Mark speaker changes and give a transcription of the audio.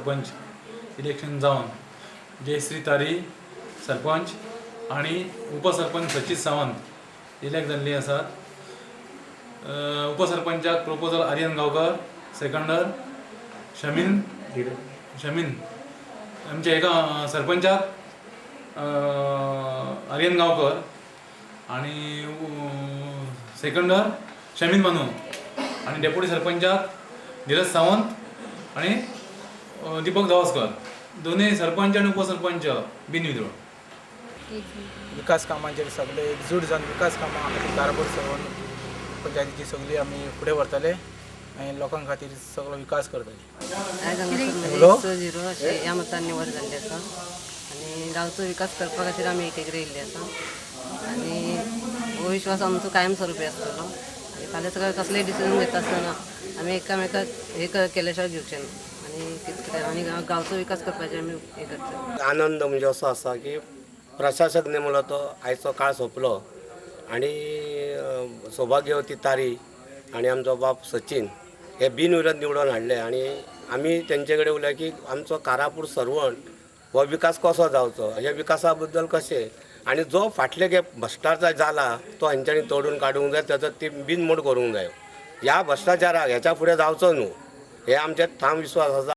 Speaker 1: Sarpanch election जावन जयश्री तारी सरपंच आणि उपसरपंच सचित सावंत इलेक्ट जाल्ली आसात. उपसरपंचाक प्रोपोजल आर्यन गांवकर, सेकंडर शमीन आमच्या एका सरपंचाक आर्यन गांवकर आणि सेकंडर शमीन बानू आणि डेप्युटी सरपंचाक धीरज सावंत आणि दीपक गावस्कर. दोन्ही सरपंच आणि उपसरपंच बिनविरोध.
Speaker 2: विकास कामांचेर सगळे एकजूट जावन विकास कामां दाराबोर सरवण पंचायतीची सगळी आमी फुडें व्हरतले आनी लोकां खातीर सगळो विकास करतले.
Speaker 3: आयज हांगासर 6-0 अशें ह्या मतान निवड जाल्ली आसा आनी गांवचो विकास करपा खातीर आमी एकेकडेन येयल्ले आसा आनी हो विश्वास आमचो कायम स्वरुपी आसतलो. आनी फाल्यां सकाळ कसलेंय डिसिजन घेता आसतना आमी एकामेकाक हे केल्या शिवाय घेवचें ना आनी कितें आनी गांवचो विकास करपाचें आमी हे करतले.
Speaker 4: आनंद म्हणजे असो आसा की प्रशासक नेमलो तो आयचो काळ सोंपलो आनी सौभाग्यवती तारी आनी आमचो बाप सचिन हे बिनविरोध निवडून हाडले आनी आमी तेंचे कडेन उलय की आमचो कारापूर सरवण हो विकास कसो जावचो, ह्या विकासा बद्दल कशें आनी जो फाटले भ्रश्टाचार जाला तो हांच्यांनी तोडून काडूंक जाय, ताचो ती बिनमोड करूंक जाय. ह्या भ्रश्टाचाराक हेच्या फुडें जावचो न्हू हे आमचे ठाम विश्वास आसा.